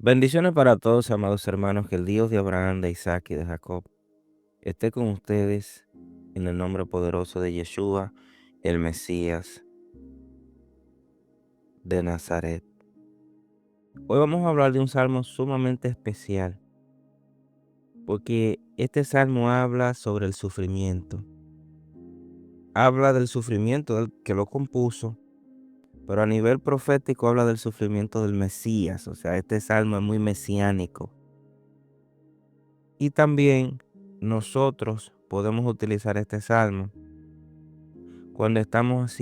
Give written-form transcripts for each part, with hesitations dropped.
Bendiciones para todos, amados hermanos, que el Dios de Abraham, de Isaac y de Jacob esté con ustedes en el nombre poderoso de Yeshua, el Mesías de Nazaret. Hoy vamos a hablar de un salmo sumamente especial, porque este salmo habla sobre el sufrimiento. Habla del sufrimiento del que lo compuso, pero a nivel profético habla del sufrimiento del Mesías. O sea, este salmo es muy mesiánico. Y también nosotros podemos utilizar este salmo cuando estamos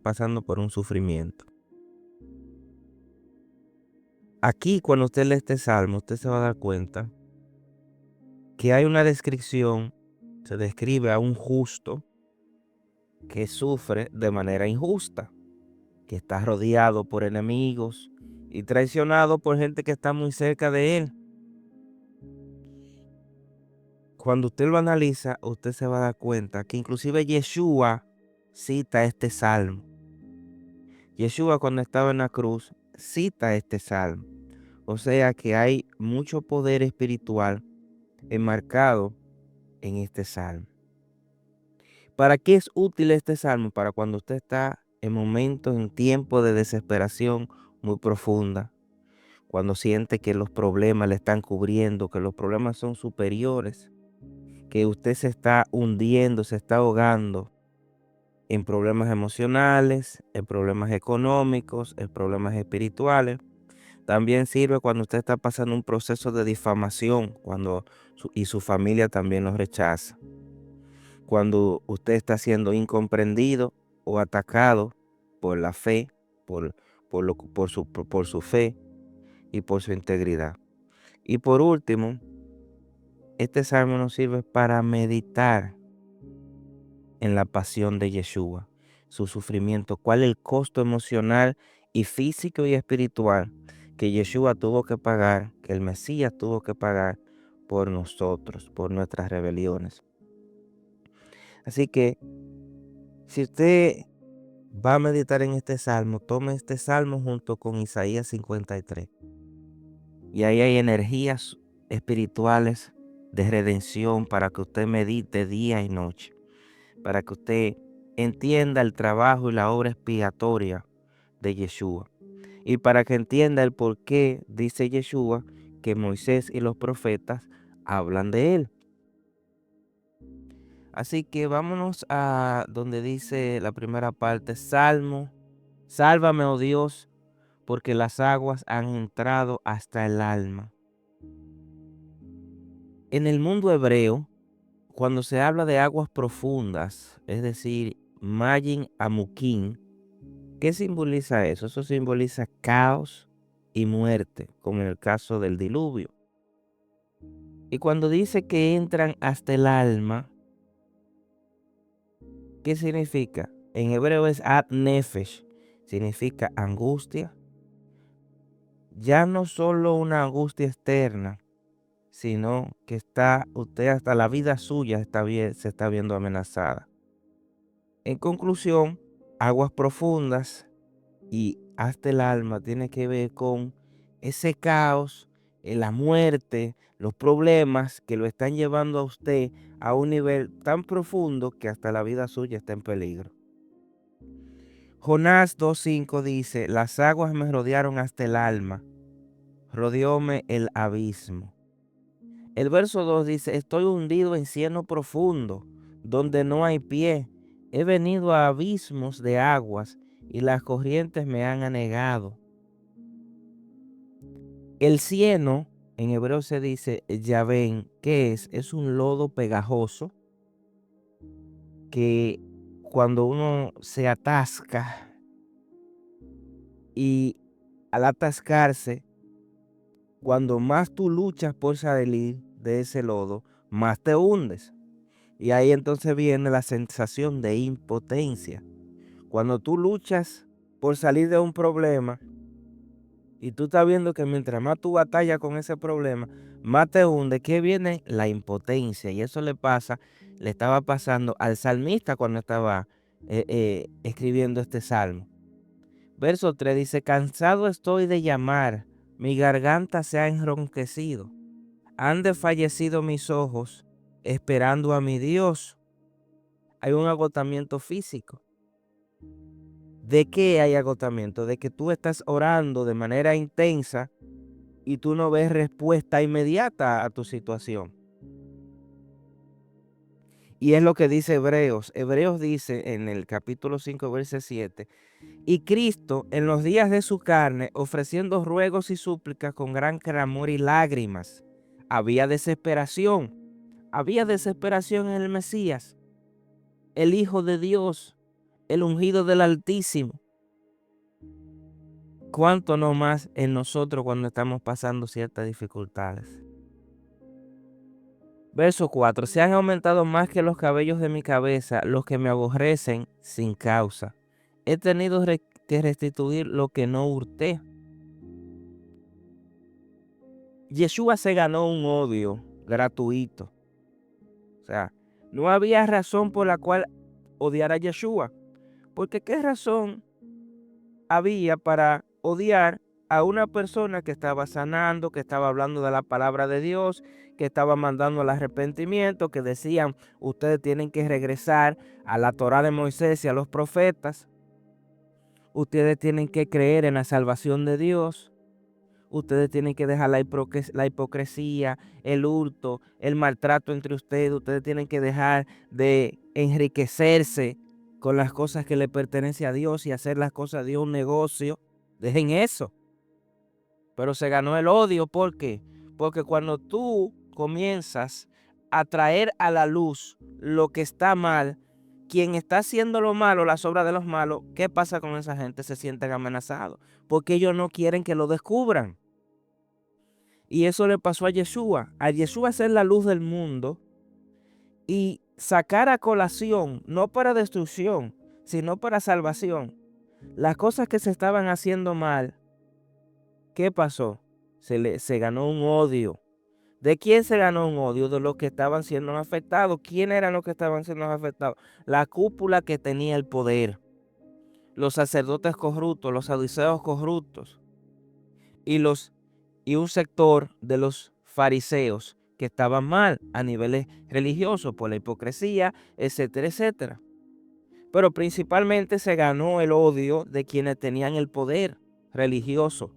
pasando por un sufrimiento. Aquí, cuando usted lee este salmo, usted se va a dar cuenta que hay una descripción, se describe a un justo que sufre de manera injusta, que está rodeado por enemigos y traicionado por gente que está muy cerca de él. Cuando usted lo analiza, usted se va a dar cuenta que inclusive Yeshua cita este salmo. Yeshua, cuando estaba en la cruz, cita este salmo. O sea que hay mucho poder espiritual enmarcado en este salmo. ¿Para qué es útil este salmo? Para cuando usted está en momentos, en tiempos de desesperación muy profunda, cuando siente que los problemas le están cubriendo, que los problemas son superiores, que usted se está hundiendo, se está ahogando en problemas emocionales, en problemas económicos, en problemas espirituales. También sirve cuando usted está pasando un proceso de difamación, y su familia también lo rechaza. Cuando usted está siendo incomprendido o atacado por la fe, por su fe y por su integridad. Y por último, este salmo nos sirve para meditar en la pasión de Yeshua, su sufrimiento, cuál es el costo emocional y físico y espiritual que Yeshua tuvo que pagar, que el Mesías tuvo que pagar por nosotros, por nuestras rebeliones. Así que si usted va a meditar en este salmo, tome este salmo junto con Isaías 53. Y ahí hay energías espirituales de redención para que usted medite día y noche, para que usted entienda el trabajo y la obra expiatoria de Yeshua. Y para que entienda el por qué dice Yeshua que Moisés y los profetas hablan de él. Así que vámonos a donde dice la primera parte, Salmo, sálvame, oh Dios, porque las aguas han entrado hasta el alma. En el mundo hebreo, cuando se habla de aguas profundas, es decir, Mayin Amukim, ¿qué simboliza eso? Eso simboliza caos y muerte, como en el caso del diluvio. Y cuando dice que entran hasta el alma, ¿qué significa? En hebreo es ad nefesh, significa angustia. Ya no solo una angustia externa, sino que usted hasta la vida suya se está viendo amenazada. En conclusión, aguas profundas y hasta el alma tiene que ver con ese caos, la muerte, los problemas que lo están llevando a usted a un nivel tan profundo que hasta la vida suya está en peligro. Jonás 2:5 dice, las aguas me rodearon hasta el alma, rodeóme el abismo. El verso 2 dice, estoy hundido en cieno profundo, donde no hay pie. He venido a abismos de aguas y las corrientes me han anegado. El cieno, en hebreo se dice Yavén, ¿qué es? Es un lodo pegajoso que cuando uno se atasca y al atascarse, cuando más tú luchas por salir de ese lodo, más te hundes. Y ahí entonces viene la sensación de impotencia. Cuando tú luchas por salir de un problema y tú estás viendo que mientras más tú batallas con ese problema, más te hunde, que viene la impotencia. Y eso le estaba pasando al salmista cuando estaba escribiendo este salmo. Verso 3 dice, cansado estoy de llamar, Mi garganta se ha enronquecido. Han desfallecido mis ojos esperando a mi Dios. Hay un agotamiento físico. ¿De qué hay agotamiento? De que tú estás orando de manera intensa y tú no ves respuesta inmediata a tu situación. Y es lo que dice Hebreos. Hebreos dice en el capítulo 5, verso 7, y Cristo en los días de su carne, ofreciendo ruegos y súplicas con gran clamor y lágrimas. Había desesperación en el Mesías, el Hijo de Dios, el ungido del Altísimo. ¿Cuánto no más en nosotros cuando estamos pasando ciertas dificultades? Verso 4. Se han aumentado más que los cabellos de mi cabeza los que me aborrecen sin causa. He tenido que restituir lo que no hurté. Yeshua se ganó un odio gratuito. O sea, no había razón por la cual odiar a Yeshua. Porque ¿qué razón había para odiar a una persona que estaba sanando, que estaba hablando de la palabra de Dios, que estaba mandando al arrepentimiento, que decían, ustedes tienen que regresar a la Torá de Moisés y a los profetas, ustedes tienen que creer en la salvación de Dios, ustedes tienen que dejar la hipocresía, el hurto, el maltrato entre ustedes tienen que dejar de enriquecerse con las cosas que le pertenecen a Dios y hacer las cosas de Dios un negocio. Dejen eso. Pero se ganó el odio. ¿Por qué? Porque cuando tú comienzas a traer a la luz lo que está mal, quien está haciendo lo malo, las obras de los malos, ¿qué pasa con esa gente? Se sienten amenazados porque ellos no quieren que lo descubran. Y eso le pasó a Yeshua. A Yeshua ser la luz del mundo y sacar a colación, no para destrucción, sino para salvación, las cosas que se estaban haciendo mal. ¿Qué pasó? Se ganó un odio. ¿De quién se ganó un odio? De los que estaban siendo afectados. ¿Quién eran los que estaban siendo afectados? La cúpula que tenía el poder. Los sacerdotes corruptos, los saduceos corruptos. Y un sector de los fariseos que estaban mal a niveles religiosos por la hipocresía, etcétera, etcétera. Pero principalmente se ganó el odio de quienes tenían el poder religioso.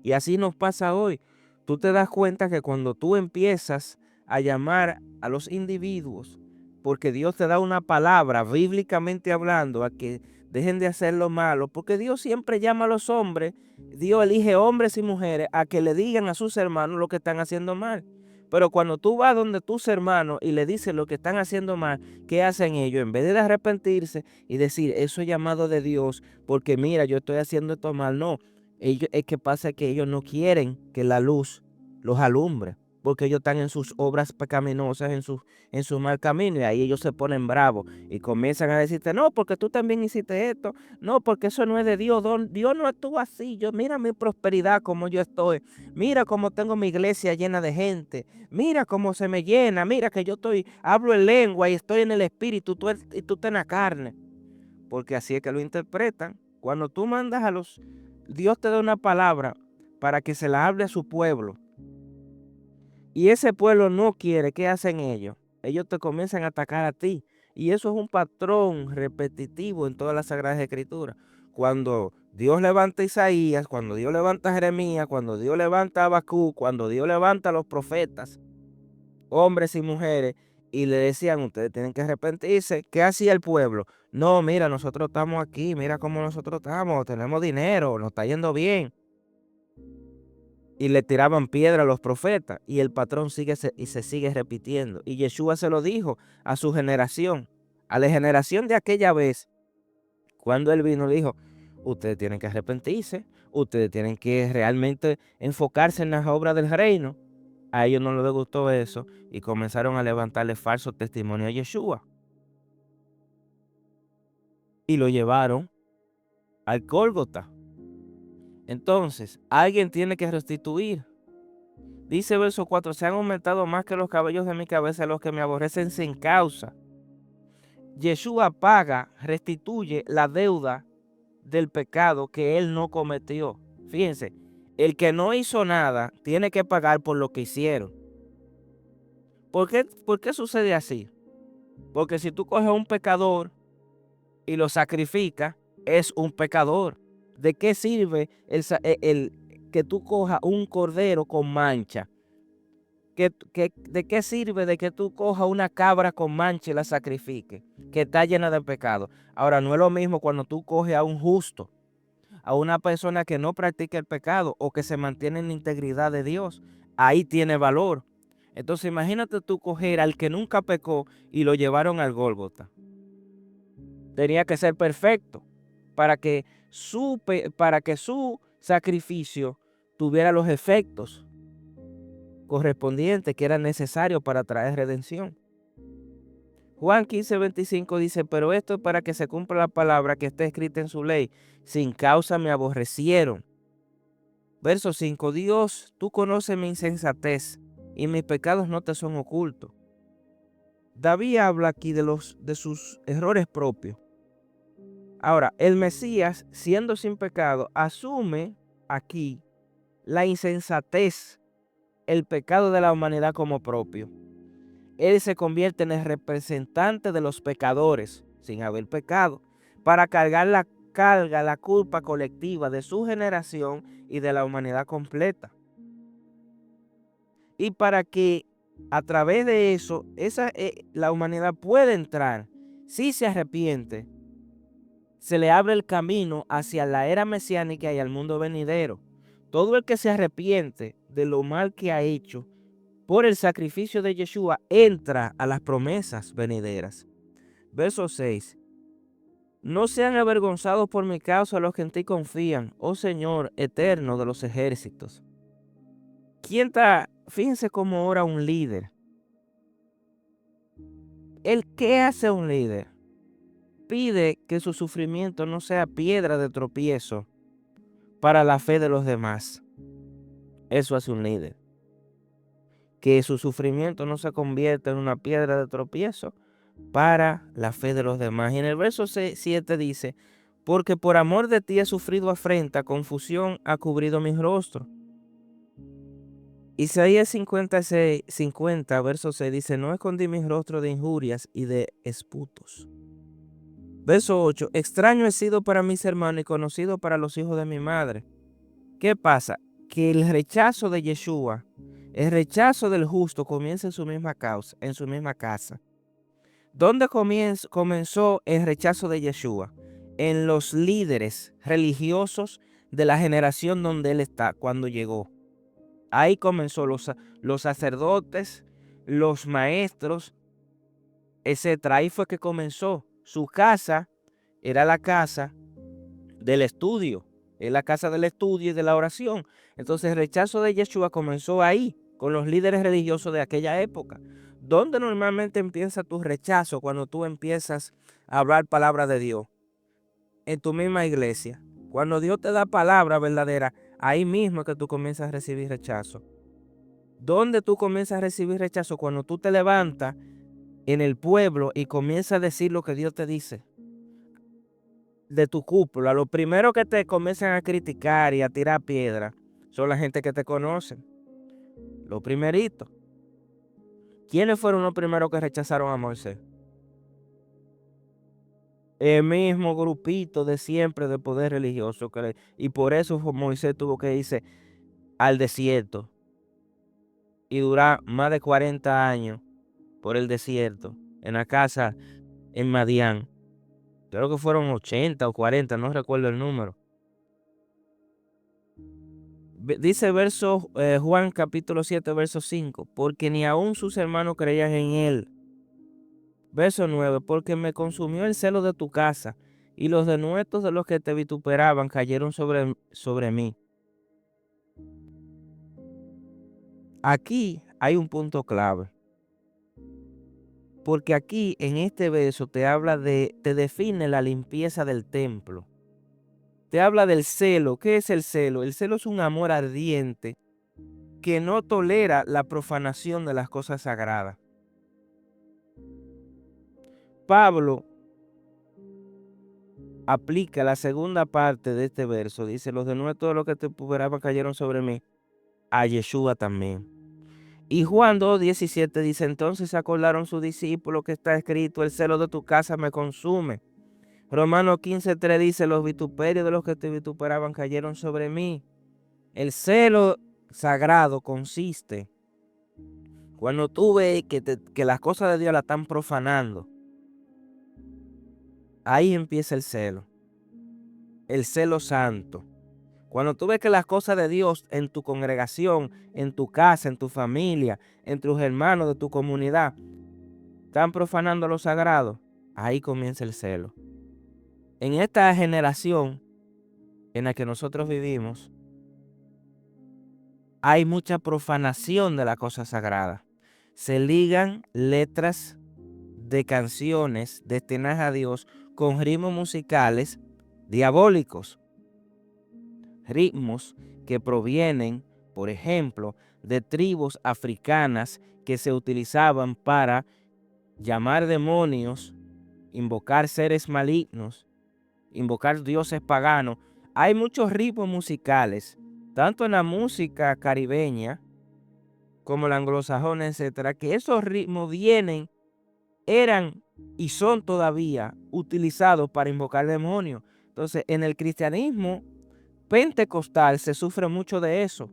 Y así nos pasa hoy. Tú te das cuenta que cuando tú empiezas a llamar a los individuos, porque Dios te da una palabra, bíblicamente hablando, a que dejen de hacer lo malo, porque Dios siempre llama a los hombres, Dios elige hombres y mujeres a que le digan a sus hermanos lo que están haciendo mal. Pero cuando tú vas donde tus hermanos y le dices lo que están haciendo mal, ¿qué hacen ellos? En vez de arrepentirse y decir, eso es llamado de Dios, porque mira, yo estoy haciendo esto mal, no. Es que pasa que ellos no quieren que la luz los alumbre, porque ellos están en sus obras pecaminosas, en su mal camino, y ahí ellos se ponen bravos y comienzan a decirte, no, porque tú también hiciste esto, no, porque eso no es de Dios, Dios no actúa así, yo mira mi prosperidad como yo estoy, mira cómo tengo mi iglesia llena de gente, mira cómo se me llena, mira que hablo en lengua y estoy en el espíritu, y tú estás en la carne, porque así es que lo interpretan. Cuando tú mandas Dios te da una palabra para que se la hable a su pueblo. Y ese pueblo no quiere. ¿Qué hacen ellos? Ellos te comienzan a atacar a ti. Y eso es un patrón repetitivo en todas las Sagradas Escrituras. Cuando Dios levanta a Isaías, cuando Dios levanta a Jeremías, cuando Dios levanta a Habacuc, cuando Dios levanta a los profetas, hombres y mujeres, y le decían, ustedes tienen que arrepentirse. ¿Qué hacía el pueblo? No, mira, nosotros estamos aquí, mira cómo nosotros estamos, tenemos dinero, nos está yendo bien. Y le tiraban piedra a los profetas, y el patrón se sigue repitiendo. Y Yeshua se lo dijo a su generación, a la generación de aquella vez, cuando él vino, le dijo, ustedes tienen que arrepentirse, ustedes tienen que realmente enfocarse en las obras del reino. A ellos no les gustó eso y comenzaron a levantarle falso testimonio a Yeshua. Y lo llevaron al Gólgota. Entonces, alguien tiene que restituir. Dice verso 4, se han aumentado más que los cabellos de mi cabeza los que me aborrecen sin causa. Yeshua paga, restituye la deuda del pecado que él no cometió. Fíjense, El que no hizo nada tiene que pagar por lo que hicieron. ¿Por qué sucede así? Porque si tú coges a un pecador y lo sacrificas, es un pecador. ¿De qué sirve que tú cojas un cordero con mancha? ¿De qué sirve de que tú cojas una cabra con mancha y la sacrifiques, que está llena de pecado? Ahora, no es lo mismo cuando tú coges a un justo, a una persona que no practica el pecado o que se mantiene en la integridad de Dios. Ahí tiene valor. Entonces imagínate tú coger al que nunca pecó y lo llevaron al Gólgota. Tenía que ser perfecto para que su sacrificio tuviera los efectos correspondientes que eran necesarios para traer redención. Juan 15:25 dice, pero esto es para que se cumpla la palabra que está escrita en su ley. Sin causa me aborrecieron. Verso 5, Dios, tú conoces mi insensatez y mis pecados no te son ocultos. David habla aquí de sus errores propios. Ahora, el Mesías, siendo sin pecado, asume aquí la insensatez, el pecado de la humanidad como propio. Él se convierte en el representante de los pecadores, sin haber pecado, para cargar la culpa colectiva de su generación y de la humanidad completa. Y para que a través de eso, la humanidad puede entrar, si se arrepiente, se le abre el camino hacia la era mesiánica y al mundo venidero. Todo el que se arrepiente de lo mal que ha hecho por el sacrificio de Yeshua entra a las promesas venideras. Verso 6. No sean avergonzados por mi causa los que en ti confían, oh Señor eterno de los ejércitos. Fíjense cómo ora un líder. ¿Qué hace un líder? Pide que su sufrimiento no sea piedra de tropiezo para la fe de los demás. Eso hace un líder. Que su sufrimiento no se convierta en una piedra de tropiezo para la fe de los demás. Y en el verso 7 dice, porque por amor de ti he sufrido afrenta, confusión ha cubrido mi rostro. Isaías 50, verso 6 dice, no escondí mi rostro de injurias y de esputos. Verso 8, extraño he sido para mis hermanos y conocido para los hijos de mi madre. ¿Qué pasa? Que el rechazo de Yeshua, el rechazo del justo comienza en su misma casa. ¿Dónde comenzó el rechazo de Yeshua? En los líderes religiosos de la generación donde él está, cuando llegó. Ahí comenzó los sacerdotes, los maestros, etc. Ahí fue que comenzó. Su casa era la casa del estudio, es la casa del estudio y de la oración. Entonces el rechazo de Yeshua comenzó ahí, con los líderes religiosos de aquella época. ¿Dónde normalmente empieza tu rechazo cuando tú empiezas a hablar palabra de Dios? En tu misma iglesia. Cuando Dios te da palabra verdadera, ahí mismo es que tú comienzas a recibir rechazo. ¿Dónde tú comienzas a recibir rechazo? Cuando tú te levantas en el pueblo y comienzas a decir lo que Dios te dice de tu cúpula. Lo primero que te comienzan a criticar y a tirar piedra son la gente que te conocen. Lo primerito. ¿Quiénes fueron los primeros que rechazaron a Moisés? El mismo grupito de siempre de poder religioso. Y por eso Moisés tuvo que irse al desierto y durar más de 40 años por el desierto, en la casa en Madián. Creo que fueron 80 o 40, no recuerdo el número. Dice Juan capítulo 7, verso 5, porque ni aun sus hermanos creían en él. Verso 9, porque me consumió el celo de tu casa, y los denuestos de los que te vituperaban cayeron sobre mí. Aquí hay un punto clave, porque aquí en este verso te define la limpieza del templo. Te habla del celo. ¿Qué es el celo? El celo es un amor ardiente que no tolera la profanación de las cosas sagradas. Pablo aplica la segunda parte de este verso. Dice, los de nuevo todo lo que te esperaban cayeron sobre mí. A Yeshua también. Y Juan 2:17 dice, entonces se acordaron sus discípulos que está escrito, el celo de tu casa me consume. Romanos 15:3 dice, los vituperios de los que te vituperaban cayeron sobre mí. El celo sagrado consiste cuando tú ves que las cosas de Dios la están profanando. Ahí empieza el celo santo. Cuando tú ves que las cosas de Dios en tu congregación, en tu casa, en tu familia, en tus hermanos de tu comunidad, están profanando lo sagrado, ahí comienza el celo. En esta generación en la que nosotros vivimos, hay mucha profanación de la cosa sagrada. Se ligan letras de canciones destinadas a Dios con ritmos musicales diabólicos. Ritmos que provienen, por ejemplo, de tribus africanas que se utilizaban para llamar demonios, invocar seres malignos, invocar dioses paganos. Hay muchos ritmos musicales, tanto en la música caribeña como la anglosajona, etcétera, que esos ritmos eran y son todavía utilizados para invocar demonios. Entonces, en el cristianismo pentecostal se sufre mucho de eso,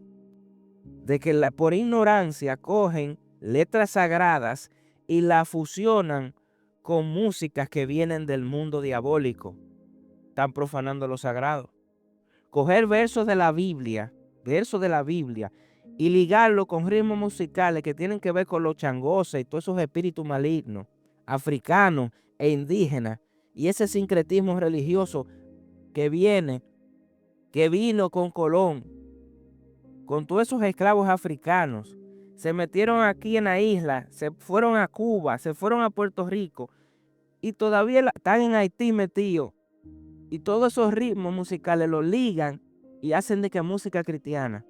de que por ignorancia cogen letras sagradas y la fusionan con músicas que vienen del mundo diabólico. Están profanando lo sagrado. Coger versos de la Biblia, y ligarlo con ritmos musicales que tienen que ver con los changoses y todos esos espíritus malignos, africanos e indígenas, y ese sincretismo religioso que vino con Colón, con todos esos esclavos africanos, se metieron aquí en la isla, se fueron a Cuba, se fueron a Puerto Rico, y todavía están en Haití metidos. Y todos esos ritmos musicales los ligan y hacen de que música cristiana.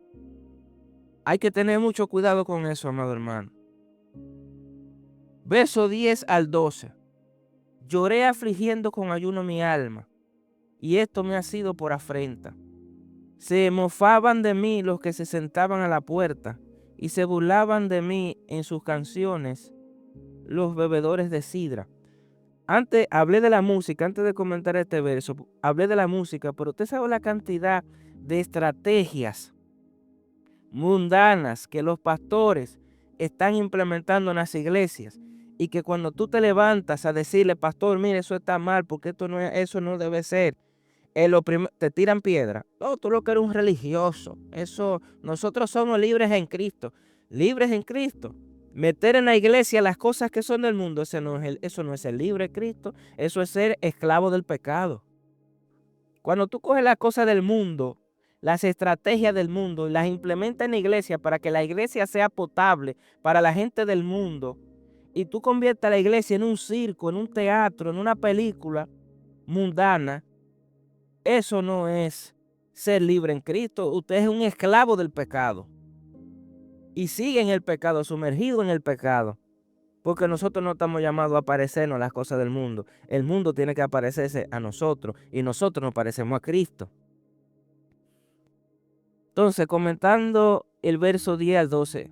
Hay que tener mucho cuidado con eso, amado hermano. Verso 10 al 12. Lloré afligiendo con ayuno mi alma, y esto me ha sido por afrenta. Se mofaban de mí los que se sentaban a la puerta, y se burlaban de mí en sus canciones los bebedores de sidra. Antes hablé de la música, antes de comentar este verso, hablé de la música, pero usted sabe la cantidad de estrategias mundanas que los pastores están implementando en las iglesias, y que cuando tú te levantas a decirle, pastor, mire, eso está mal, porque eso no debe ser, te tiran piedra. No, tú lo que eres un religioso. Eso, nosotros somos libres en Cristo. Libres en Cristo. Meter en la iglesia las cosas que son del mundo, eso no es ser libre en Cristo, eso es ser esclavo del pecado. Cuando tú coges las cosas del mundo, las estrategias del mundo, y las implementas en la iglesia para que la iglesia sea potable para la gente del mundo, y tú conviertas la iglesia en un circo, en un teatro, en una película mundana, eso no es ser libre en Cristo. Usted es un esclavo del pecado y sigue en el pecado, sumergido en el pecado, porque nosotros no estamos llamados a parecernos a las cosas del mundo. El mundo tiene que parecerse a nosotros y nosotros nos parecemos a Cristo. Entonces, comentando el verso 10 al 12,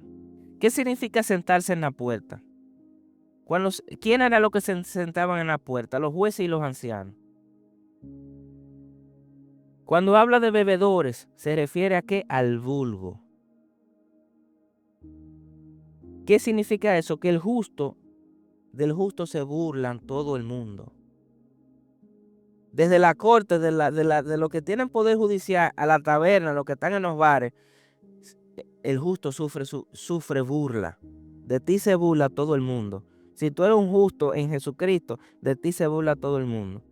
¿qué significa sentarse en la puerta? ¿Quién era los que se sentaban en la puerta? Los jueces y los ancianos. Cuando habla de bebedores, ¿se refiere a qué? Al vulgo. ¿Qué significa eso? Que del justo se burlan todo el mundo. Desde la corte, de los que tienen poder judicial, a la taberna, los que están en los bares, el justo sufre burla. De ti se burla todo el mundo. Si tú eres un justo en Jesucristo, de ti se burla todo el mundo.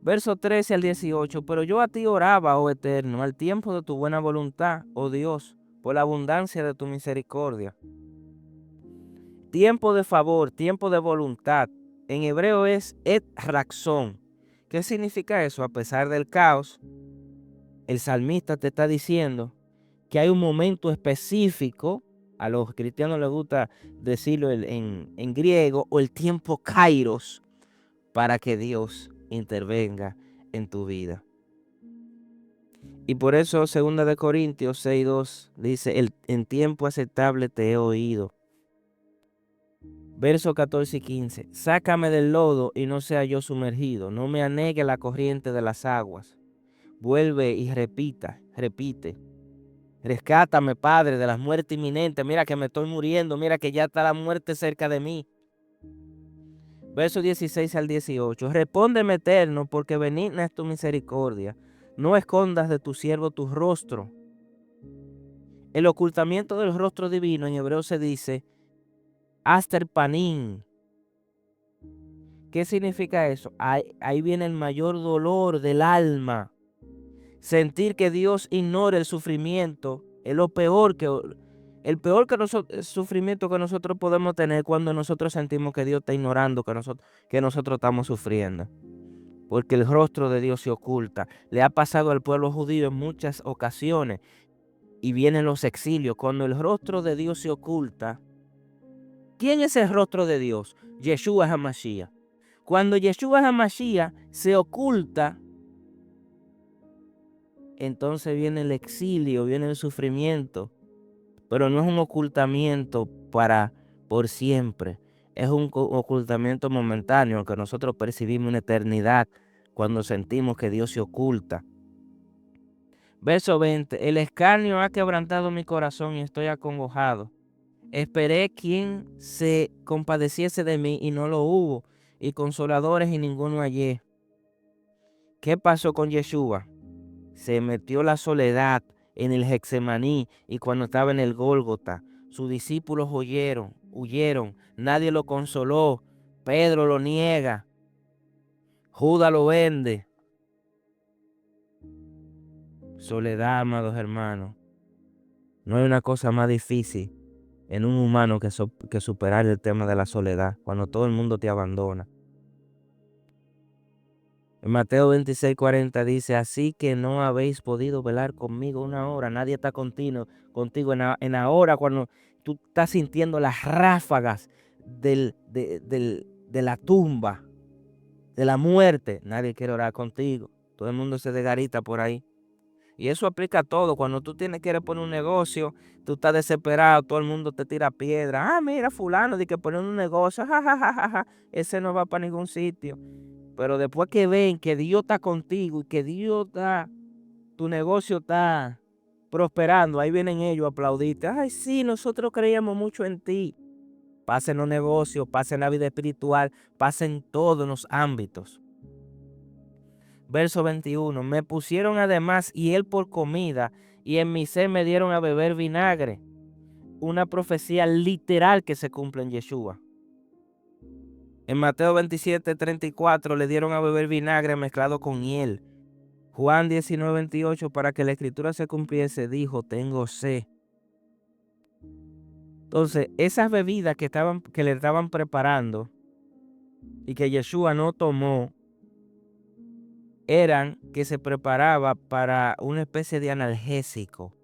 Verso 13 al 18. Pero yo a ti oraba, oh Eterno, al tiempo de tu buena voluntad, oh Dios, por la abundancia de tu misericordia. Tiempo de favor, tiempo de voluntad. En hebreo es et raxón. ¿Qué significa eso? A pesar del caos, el salmista te está diciendo que hay un momento específico. A los cristianos les gusta decirlo en griego, o el tiempo kairos, para que Dios intervenga en tu vida. Y por eso 2 Corintios 6:2 dice, en tiempo aceptable te he oído. Versos 14 y 15. Sácame del lodo y no sea yo sumergido. No me anegue la corriente de las aguas. Vuelve y repite. Rescátame, Padre, de la muerte inminente. Mira que me estoy muriendo. Mira que ya está la muerte cerca de mí. Versos 16 al 18. Respóndeme, eterno, porque benigna es tu misericordia. No escondas de tu siervo tu rostro. El ocultamiento del rostro divino en hebreo se dice Aster Panim. ¿Qué significa eso? Ahí viene el mayor dolor del alma. Sentir que Dios ignora el sufrimiento es lo peor el peor sufrimiento que nosotros podemos tener cuando nosotros sentimos que Dios está ignorando que nosotros estamos sufriendo. Porque el rostro de Dios se oculta. Le ha pasado al pueblo judío en muchas ocasiones y vienen los exilios. Cuando el rostro de Dios se oculta, ¿quién es el rostro de Dios? Yeshua HaMashiach. Cuando Yeshua HaMashiach se oculta, entonces viene el exilio, viene el sufrimiento. Pero no es un ocultamiento por siempre. Es un ocultamiento momentáneo que nosotros percibimos una eternidad cuando sentimos que Dios se oculta. Verso 20. El escarnio ha quebrantado mi corazón y estoy acongojado. Esperé quien se compadeciese de mí y no lo hubo, y consoladores y ninguno hallé. ¿Qué pasó con Yeshua? Se metió la soledad en el Getsemaní y cuando estaba en el Gólgota, sus discípulos huyeron, nadie lo consoló, Pedro lo niega, Judas lo vende. Soledad, amados hermanos. No hay una cosa más difícil en un humano que superar el tema de la soledad, cuando todo el mundo te abandona. En Mateo 26:40 dice, así que no habéis podido velar conmigo una hora. Nadie está contigo en la hora cuando tú estás sintiendo las ráfagas de la tumba, de la muerte. Nadie quiere orar contigo. Todo el mundo se desgarita por ahí. Y eso aplica a todo. Cuando tú quieres poner un negocio, tú estás desesperado, todo el mundo te tira piedra. Ah, mira, fulano, de que poner un negocio, jajajaja, ese no va para ningún sitio. Pero después que ven que Dios está contigo y que tu negocio está prosperando, ahí vienen ellos a aplaudirte. Ay, sí, nosotros creíamos mucho en ti. Pasa en los negocios, pasa en la vida espiritual, pasa en todos los ámbitos. Verso 21. Me pusieron además hiel por comida y en mi sed me dieron a beber vinagre. Una profecía literal que se cumple en Yeshua. En Mateo 27:34 le dieron a beber vinagre mezclado con hiel. Juan 19:28, para que la escritura se cumpliese, dijo, tengo sed. Entonces, esas bebidas que le estaban preparando y que Yeshua no tomó, eran que se preparaba para una especie de analgésico.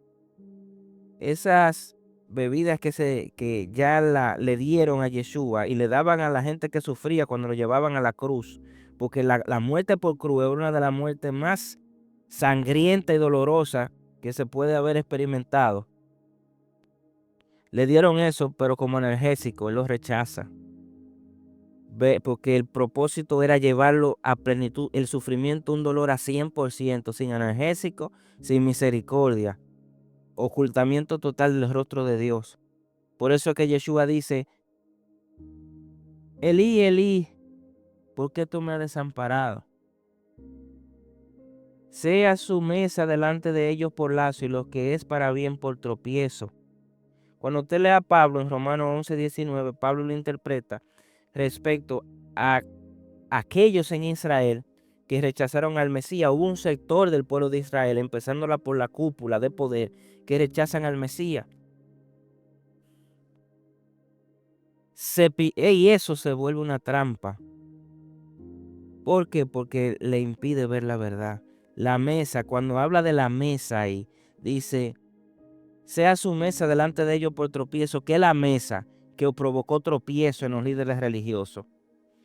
Esas bebidas que ya le dieron a Yeshua y le daban a la gente que sufría cuando lo llevaban a la cruz, porque la muerte por cruz es una de las muertes más sangrienta y dolorosa que se puede haber experimentado. Le dieron eso, pero como analgésico, él lo rechaza. Porque el propósito era llevarlo a plenitud, el sufrimiento, un dolor a 100%, sin analgésico, sin misericordia, ocultamiento total del rostro de Dios. Por eso es que Yeshua dice, Elí, Elí, ¿por qué tú me has desamparado? Sea su mesa delante de ellos por lazo y lo que es para bien por tropiezo. Cuando usted lea a Pablo en Romanos 11:19, Pablo lo interpreta respecto a aquellos en Israel que rechazaron al Mesías. Hubo un sector del pueblo de Israel, empezándola por la cúpula de poder, que rechazan al Mesías. Y eso se vuelve una trampa. ¿Por qué? Porque le impide ver la verdad. La mesa, cuando habla de la mesa ahí, dice, sea su mesa delante de ellos por tropiezo, que es la mesa que provocó tropiezo en los líderes religiosos.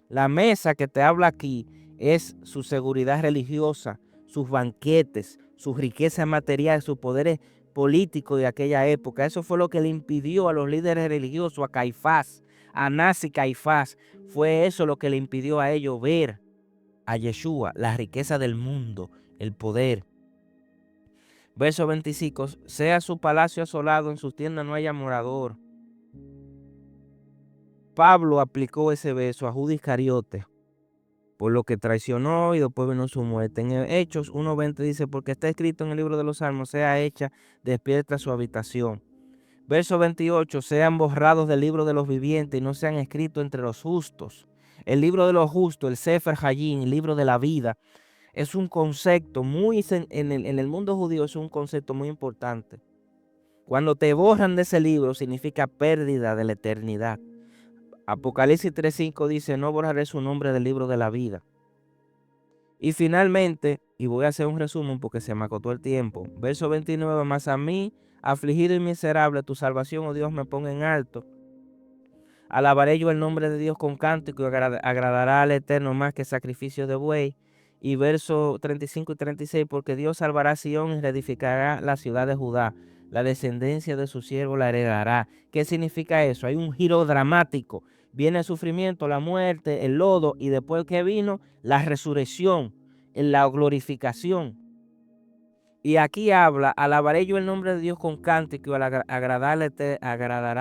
La mesa que te habla aquí es su seguridad religiosa, sus banquetes, su riqueza material, sus poderes políticos de aquella época. Eso fue lo que le impidió a los líderes religiosos, a Caifás, a Anás y Caifás. Fue eso lo que le impidió a ellos ver a Yeshua, la riqueza del mundo, el poder. Verso 25, sea su palacio asolado, en sus tiendas no haya morador. Pablo aplicó ese verso a Judas Iscariote, por lo que traicionó y después vino su muerte. En Hechos 1:20 dice, porque está escrito en el libro de los Salmos, sea hecha despierta su habitación. Verso 28, sean borrados del libro de los vivientes y no sean escritos entre los justos. El libro de los justos, el Sefer Hayim, el libro de la vida, es un concepto muy, en el mundo judío es un concepto muy importante. Cuando te borran de ese libro significa pérdida de la eternidad. Apocalipsis 3:5 dice, no borraré su nombre del libro de la vida. Y finalmente, y voy a hacer un resumen porque se me acotó el tiempo, verso 29, más a mí, afligido y miserable, tu salvación, oh Dios, me ponga en alto. Alabaré yo el nombre de Dios con cántico y agradará al Eterno más que sacrificio de buey. Y verso 35 y 36, porque Dios salvará a Sión y reedificará la ciudad de Judá. La descendencia de su siervo la heredará. ¿Qué significa eso? Hay un giro dramático. Viene el sufrimiento, la muerte, el lodo, y después que vino la resurrección, la glorificación. Y aquí habla, alabaré yo el nombre de Dios con cántico y agradará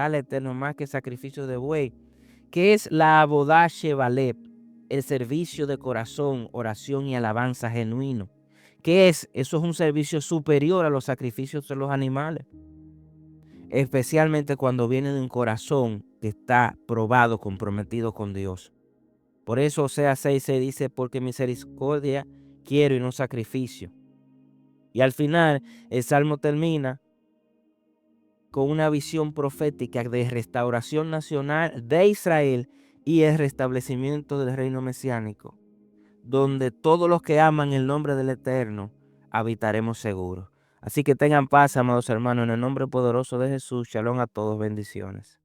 al Eterno más que sacrificio de buey, que es la Abodá Shevalep, el servicio de corazón, oración y alabanza genuino. ¿Qué es? Eso es un servicio superior a los sacrificios de los animales, especialmente cuando viene de un corazón que está probado, comprometido con Dios. Por eso Oseas 6:6 dice, porque misericordia quiero y no sacrificio. Y al final el Salmo termina con una visión profética de restauración nacional de Israel y el restablecimiento del reino mesiánico, donde todos los que aman el nombre del Eterno habitaremos seguros. Así que tengan paz, amados hermanos, en el nombre poderoso de Jesús. Shalom a todos, bendiciones.